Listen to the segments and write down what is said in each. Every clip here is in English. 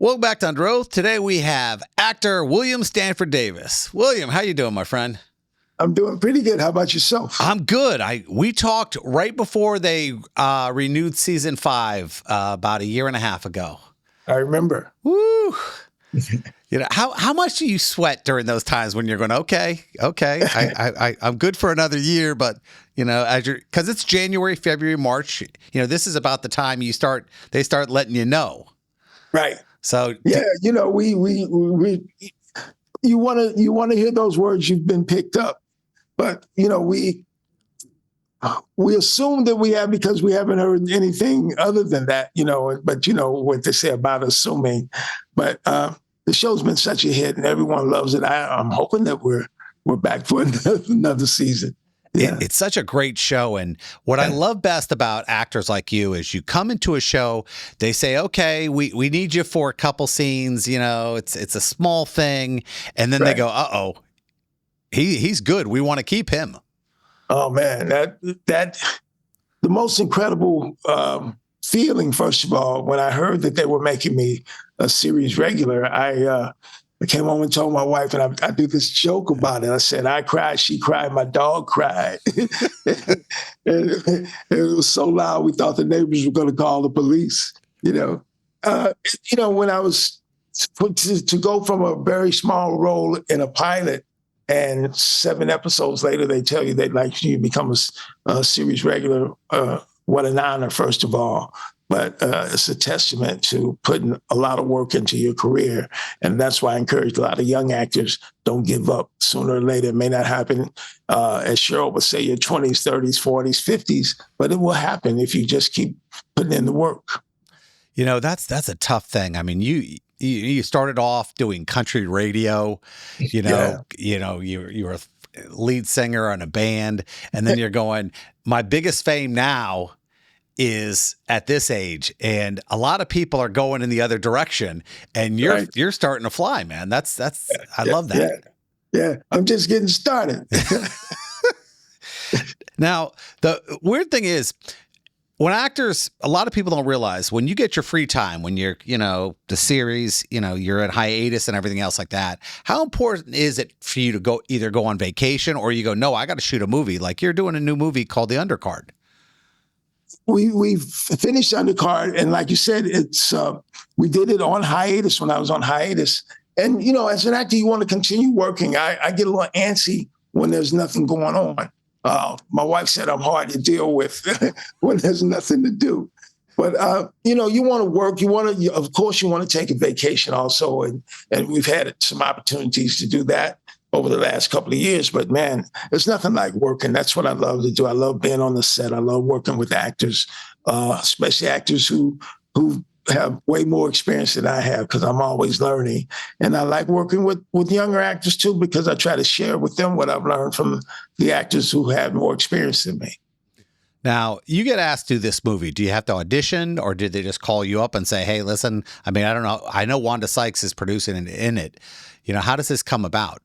Welcome back to Under Oath. Today we have actor William Stanford Davis. William, how you doing, my friend? I'm doing pretty good. How about yourself? I'm good. We talked right before they renewed season 5 about a year and a half ago. I remember. Woo! How much do you sweat during those times when you're going, okay, I'm good for another year, but because it's January, February, March, this is about the time they start letting you know. Right. So yeah, we you want to hear those words. You've been picked up, but we assume that we have because we haven't heard anything other than that. But what they say about assuming. But the show's been such a hit, and everyone loves it. I'm hoping that we're back for another season. Yeah. It's such a great show. And what I love best about actors like you is you come into a show, they say, okay, we need you for a couple scenes, it's a small thing. And then they go, uh-oh, he's good. We want to keep him. Oh man, that the most incredible feeling, first of all, when I heard that they were making me a series regular, I came home and told my wife, and I do this joke about it. I said, I cried, she cried, my dog cried. and it was so loud, we thought the neighbors were going to call the police. When I was to go from a very small role in a pilot, and 7 episodes later, they tell you they'd like you to become a series regular. What an honor, first of all. But it's a testament to putting a lot of work into your career. And that's why I encourage a lot of young actors, don't give up. Sooner or later, it may not happen, as Cheryl would say, your 20s, 30s, 40s, 50s, but it will happen if you just keep putting in the work. That's a tough thing. I mean, you started off doing country radio, you were a lead singer on a band, and then you're going, my biggest fame now is at this age, and a lot of people are going in the other direction, and you're starting to fly, man. I love that. Yeah, I'm just getting started. Now, the weird thing is, when actors, a lot of people don't realize when you get your free time, when you're, the series, you're at hiatus and everything else like that, how important is it for you to either go on vacation or you go, no, I got to shoot a movie? Like you're doing a new movie called The Undercard. We've finished Undercard, and like you said, it's we did it on hiatus when I was on hiatus. And as an actor, you want to continue working. I get a little antsy when there's nothing going on. My wife said I'm hard to deal with when there's nothing to do. But you want to work. Of course, you want to take a vacation also, and we've had some opportunities to do that over the last couple of years. But man, there's nothing like working. That's what I love to do. I love being on the set. I love working with actors, especially actors who have way more experience than I have, because I'm always learning. And I like working with younger actors too, because I try to share with them what I've learned from the actors who have more experience than me. Now, you get asked to do this movie. Do you have to audition, or did they just call you up and say, hey, listen, I mean, I don't know. I know Wanda Sykes is producing in it. How does this come about?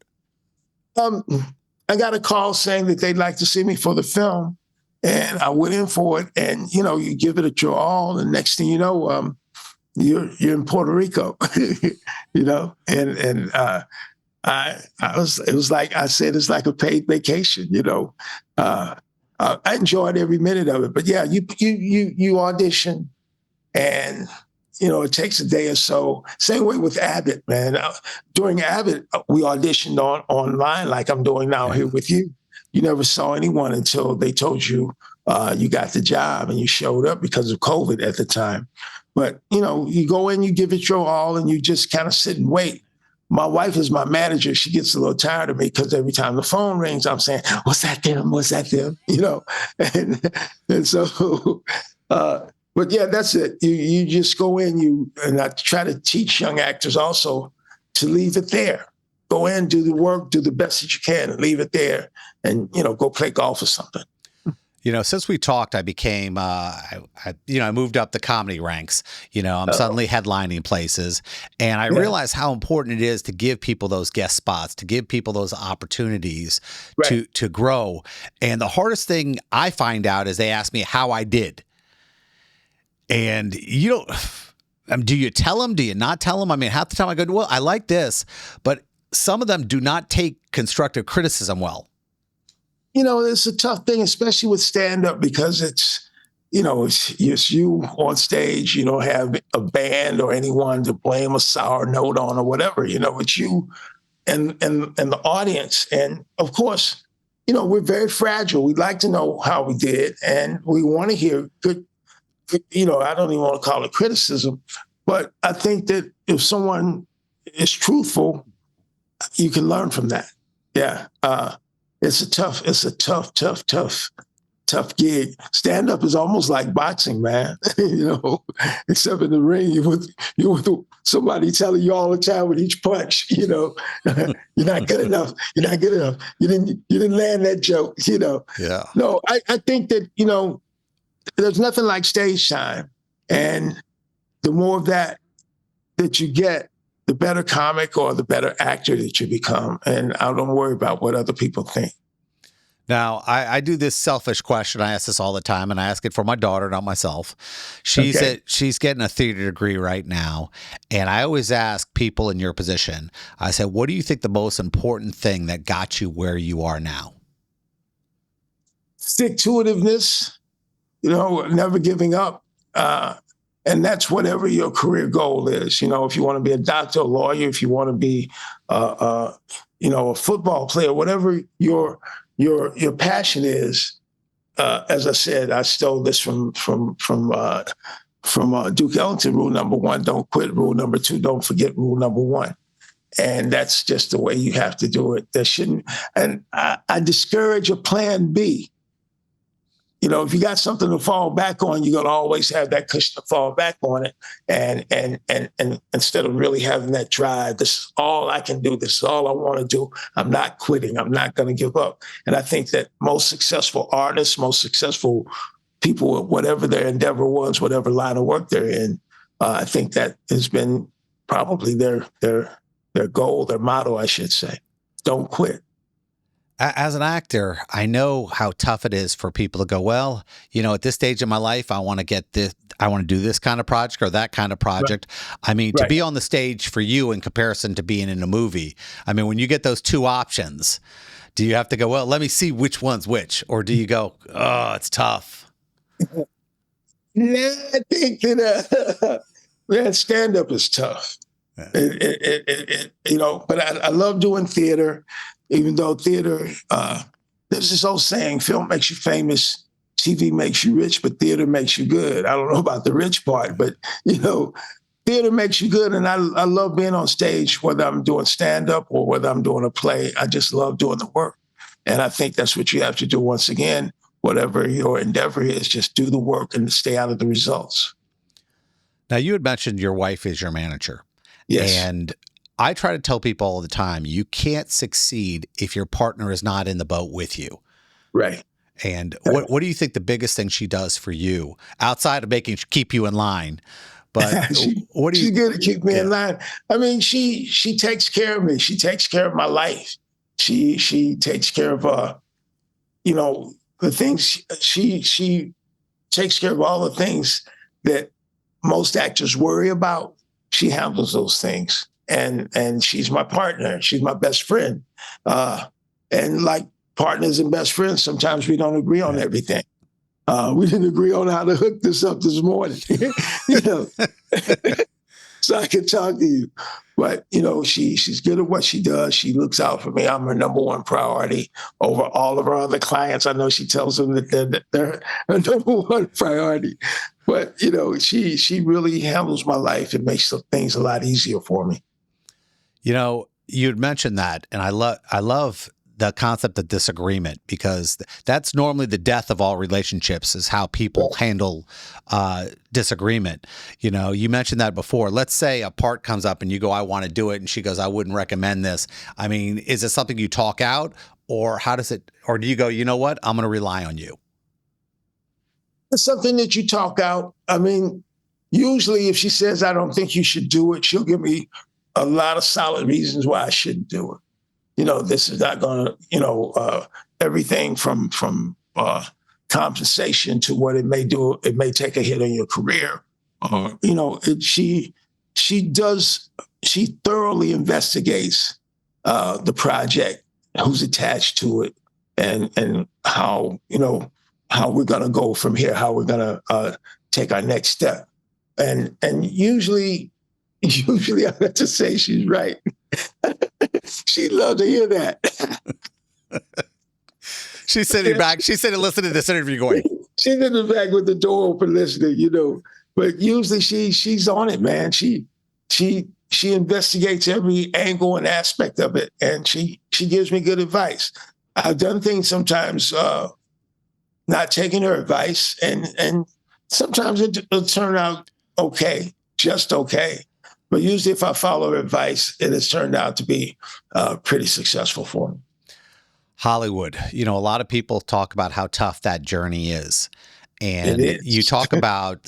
I got a call saying that they'd like to see me for the film, and I went in for it. And you give it your all, and next thing you know, you're in Puerto Rico, and it was like I said, it's like a paid vacation, I enjoyed every minute of it. But yeah, you audition, and it takes a day or so. Same way with Abbott, man. During Abbott, we auditioned online like I'm doing now here with you. You never saw anyone until they told you you got the job and you showed up because of COVID at the time. But, you go in, you give it your all, and you just kind of sit and wait. My wife is my manager. She gets a little tired of me because every time the phone rings, I'm saying, "Was that them? Was that them?" And so, but yeah, that's it. You just go in, and I try to teach young actors also to leave it there. Go in, do the work, do the best that you can, and leave it there, and go play golf or something. Since we talked, I became, I moved up the comedy ranks. I'm suddenly headlining places, and I realized how important it is to give people those guest spots, to give people those opportunities to grow. And the hardest thing I find out is they ask me how I did. And Do you tell them? Do you not tell them? I mean, half the time I go, well, I like this, but some of them do not take constructive criticism well. It's a tough thing, especially with stand-up, because it's you on stage. You don't have a band or anyone to blame a sour note on or whatever. It's you and the audience. And of course, we're very fragile. We'd like to know how we did, and we want to hear good. I don't even want to call it criticism, but I think that if someone is truthful, you can learn from that. Yeah. It's a tough gig. Stand up is almost like boxing, man. Except in the ring, you with somebody telling you all the time with each punch. You're not good enough. You're not good enough. You didn't land that joke. Yeah. No, I think that there's nothing like stage time, and the more of that you get, the better comic or the better actor that you become. And I don't worry about what other people think. Now, I do this selfish question. I ask this all the time, and I ask it for my daughter, not myself. She's getting a theater degree right now, and I always ask people in your position, I said, what do you think the most important thing that got you where you are now? Stick-to-itiveness, never giving up. And that's whatever your career goal is. If you want to be a doctor, a lawyer, if you want to be, a football player, whatever your passion is. As I said, I stole this from Duke Ellington. Rule number 1: don't quit. Rule number 2: don't forget. Rule number 1. And that's just the way you have to do it. There shouldn't. And I discourage a plan B. If you got something to fall back on, you're going to always have that cushion to fall back on it. And instead of really having that drive, this is all I can do. This is all I want to do. I'm not quitting. I'm not going to give up. And I think that most successful artists, most successful people, whatever their endeavor was, whatever line of work they're in, I think that has been probably their goal, their motto, I should say. Don't quit. As an actor, I know how tough it is for people to go, well, at this stage of my life, I want to get this, I want to do this kind of project or that kind of project. Right. I mean, to be on the stage for you in comparison to being in a movie, I mean, when you get those two options, do you have to go, well, let me see which one's which? Or do you go, oh, it's tough? Yeah, I think that stand-up is tough. Yeah. But I love doing theater. Even though theater, there's this old saying, film makes you famous, TV makes you rich, but theater makes you good. I don't know about the rich part, but, theater makes you good. And I love being on stage, whether I'm doing stand-up or whether I'm doing a play. I just love doing the work. And I think that's what you have to do once again. Whatever your endeavor is, just do the work and stay out of the results. Now, you had mentioned your wife is your manager. Yes. And I try to tell people all the time, you can't succeed if your partner is not in the boat with you. Right. And what do you think the biggest thing she does for you outside of keep you in line? But she's good to keep me in line. I mean, she takes care of me. She takes care of my life. She takes care of the things. She takes care of all the things that most actors worry about. She handles those things. And she's my partner. She's my best friend. And like partners and best friends, sometimes we don't agree on everything. We didn't agree on how to hook this up this morning. So I can talk to you. But, she's good at what she does. She looks out for me. I'm her number one priority over all of her other clients. I know she tells them that they're her number one priority. But, she really handles my life and makes things a lot easier for me. You had mentioned that, and I love the concept of disagreement, because that's normally the death of all relationships, is how people handle disagreement. You mentioned that before. Let's say a part comes up and you go, I want to do it. And she goes, I wouldn't recommend this. I mean, is it something you talk out, or or do you go, you know what, I'm going to rely on you? It's something that you talk out. I mean, usually if she says, I don't think you should do it, she'll give me a lot of solid reasons why I shouldn't do it. This is not going to, everything from compensation to what it may do. It may take a hit on your career. she thoroughly investigates the project, who's attached to it, and how we're going to go from here, how we're going to take our next step. And usually I have to say she's right. She'd love to hear that. She's sitting back. She's sitting listening to this interview going. She's in the back with the door open listening, But usually she's on it, man. She investigates every angle and aspect of it, and she gives me good advice. I've done things sometimes not taking her advice, and sometimes it'll turn out okay, just okay. But usually if I follow her advice, it has turned out to be pretty successful for me. Hollywood, a lot of people talk about how tough that journey is. And you talk about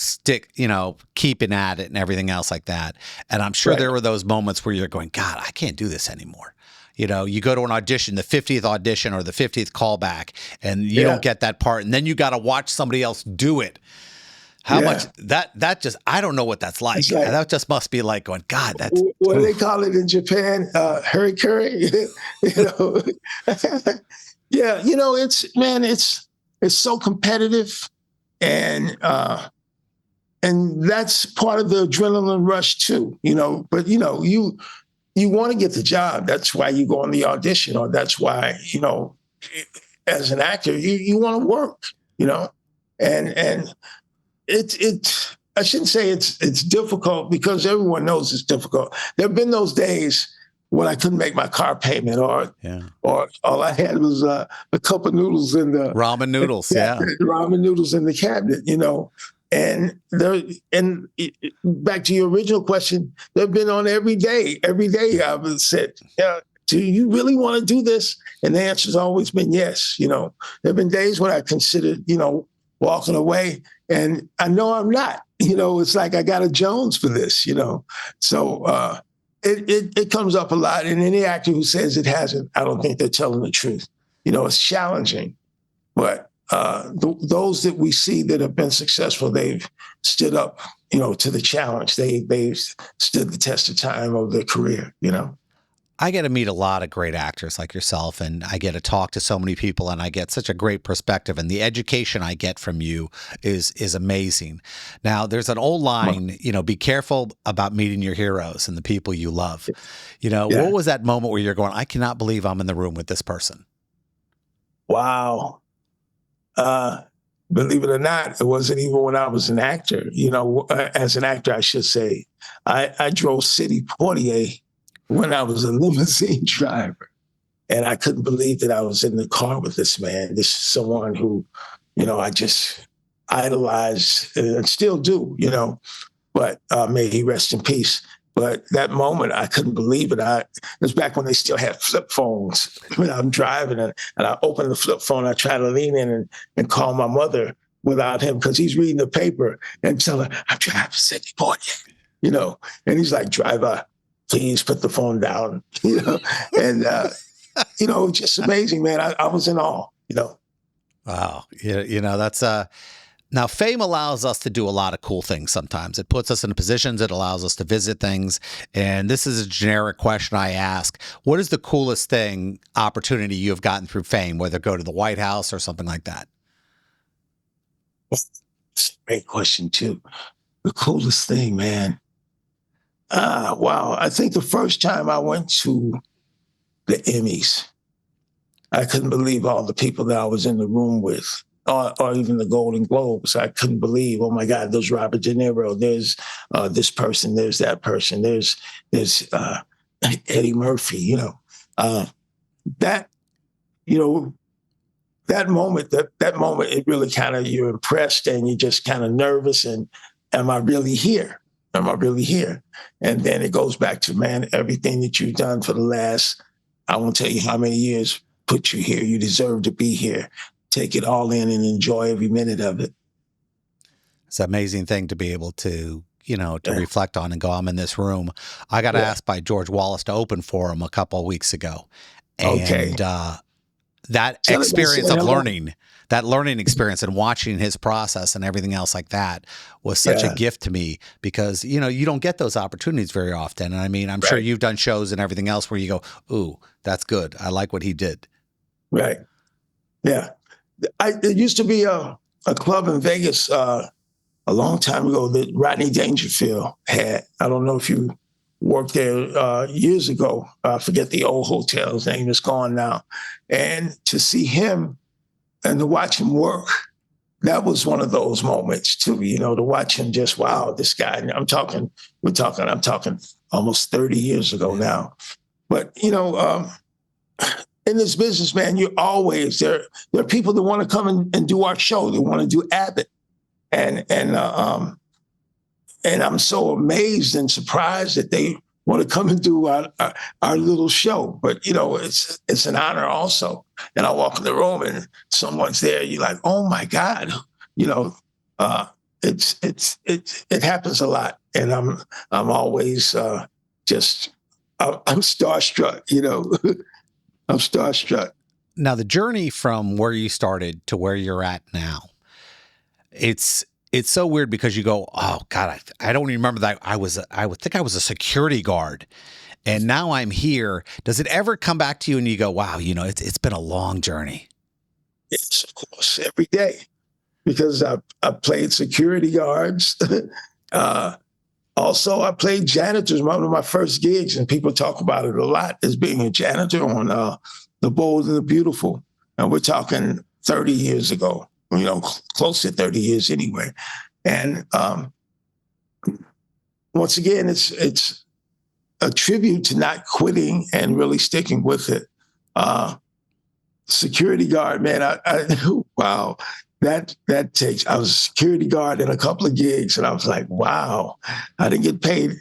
keeping at it and everything else like that. And I'm sure there were those moments where you're going, God, I can't do this anymore. You go to an audition, the 50th audition or the 50th callback, and you don't get that part. And then you got to watch somebody else do it. How much that just, I don't know what that's like. That just must be like going, God, that's. What do they call it in Japan? Hurry. Yeah. It's so competitive. And that's part of the adrenaline rush too, but you want to get the job. That's why you go on the audition, or that's why, as an actor, you want to work, and I shouldn't say it's difficult, because everyone knows it's difficult. There've been those days when I couldn't make my car payment, or all I had was a cup of noodles in the ramen noodles, ramen noodles in the cabinet, And back to your original question, they've been on every day. Every day I've said, do you really want to do this? And the answer's always been yes. There've been days when I considered, walking away, and I know I'm not. It's like I got a Jones for this. So. It comes up a lot, and any actor who says it hasn't, I don't think they're telling the truth. It's challenging, but those that we see that have been successful, they've stood up, to the challenge. They've stood the test of time of their career. I get to meet a lot of great actors like yourself, and I get to talk to so many people, and I get such a great perspective, and the education I get from you is amazing. Now, there's an old line, be careful about meeting your heroes and the people you love. What was that moment where you're going, I cannot believe I'm in the room with this person? Wow. Believe it or not, it wasn't even when I was an actor. As an actor, I should say, I drove City Portier when I was a limousine driver. And I couldn't believe that I was in the car with this man. This is someone who, I just idolized and still do, but may he rest in peace. But that moment, I couldn't believe it. It was back when they still had flip phones. When I'm driving and I open the flip phone, I try to lean in and call my mother without him, because he's reading the paper and tell her, I'm driving City Portier, and he's like, driver, please put the phone down, and, just amazing, man. I was in awe, Wow. That's, now fame allows us to do a lot of cool things sometimes. It puts us in positions, it allows us to visit things. And this is a generic question I ask. What is the coolest opportunity you have gotten through fame, whether go to the White House or something like that? That's a great question too. The coolest thing, man. Wow. I think the first time I went to the Emmys, I couldn't believe all the people that I was in the room with, or even the Golden Globes. I couldn't believe, oh my God, there's Robert De Niro, there's this person, there's that person, there's Eddie Murphy, that moment, it really kind of, you're impressed and you're just kind of nervous, and am I really here? Am I really here? And then it goes back to, man, everything that you've done for the last, I won't tell you how many years, put you here. You deserve to be here. Take it all in and enjoy every minute of it. It's an amazing thing to be able to, reflect on and go, I'm in this room. I got asked by George Wallace to open for him a couple of weeks ago. And that Tell him I experience said of hello. learning, that learning experience and watching his process and everything else like that was such a Yeah, gift to me because, you don't get those opportunities very often. And I mean, I'm sure right, you've done shows and everything else where you go, ooh, that's good. I like what he did. right. Yeah. There used to be a club in Vegas a long time ago that Rodney Dangerfield had. I don't know if you worked there years ago. I forget the old hotel's name. It's gone now. And to see him and to watch him work, that was one of those moments too, to watch him just, wow, this guy. I'm talking almost 30 years ago Yeah. now. But, in this business, man, you always, there are people that want to come and do our show. They want to do Abbott. And I'm so amazed and surprised that they want to come and do our little show. But it's an honor also. And I walk in the room and someone's there. You're like, oh my God, you know, it happens a lot, and I'm always just I'm starstruck. I'm starstruck. Now, the journey from where you started to where you're at now, it's so weird because you go, oh God, I don't even remember that I would think I was a security guard, and now I'm here. Does it ever come back to you and you go, wow, it's been a long journey? Yes, of course, every day, because I played security guards. Also, I played janitors. One of my first gigs, and people talk about it a lot, is being a janitor on The Bold and the Beautiful. And we're talking 30 years ago, close to 30 years anyway. And once again, it's a tribute to not quitting and really sticking with it. Security guard, man, wow. That takes. I was a security guard in a couple of gigs, and I was like, "Wow, I didn't get paid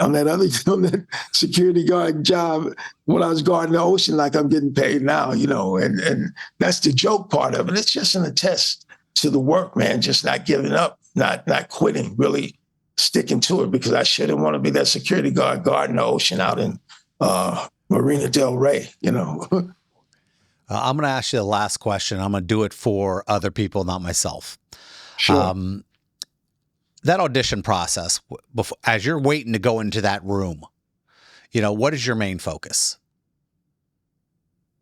on that security guard job when I was guarding the ocean like I'm getting paid now." And that's the joke part of it. It's just an attest to the work, man. Just not giving up, not quitting, really sticking to it, because I shouldn't want to be that security guard guarding the ocean out in Marina Del Rey. I'm going to ask you the last question. I'm going to do it for other people, not myself. Sure. That audition process, as you're waiting to go into that room, what is your main focus?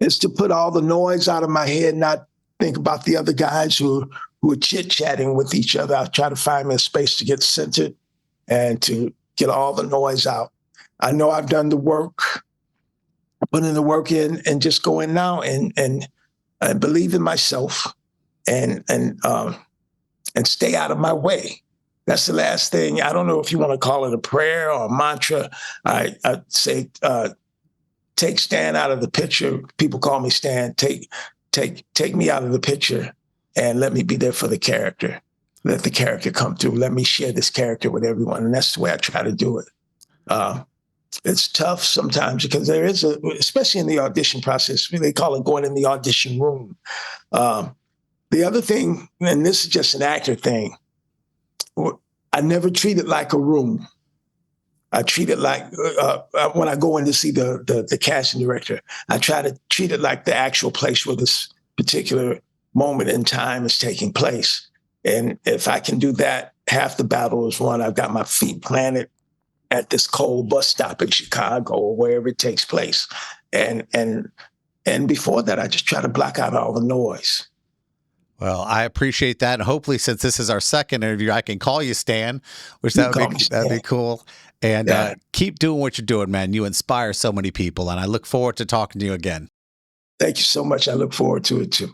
It's to put all the noise out of my head, not think about the other guys who are chit-chatting with each other. I try to find me a space to get centered and to get all the noise out. I know I've done the work, putting the work in, and just go in now and believe in myself and stay out of my way. That's the last thing. I don't know if you want to call it a prayer or a mantra. I say, take Stan out of the picture. People call me Stan. Take me out of the picture and let me be there for the character. Let the character come through. Let me share this character with everyone. And that's the way I try to do it. It's tough sometimes because there is especially in the audition process, they call it going in the audition room. The other thing, and this is just an actor thing, I never treat it like a room. I treat it like when I go in to see the casting director, I try to treat it like the actual place where this particular moment in time is taking place. And if I can do that, half the battle is won. I've got my feet planted at this cold bus stop in Chicago or wherever it takes place. And before that, I just try to block out all the noise. Well, I appreciate that. And hopefully, since this is our second interview, I can call you Stan, which that'd be cool. And keep doing what you're doing, man. You inspire so many people, and I look forward to talking to you again. Thank you so much. I look forward to it too.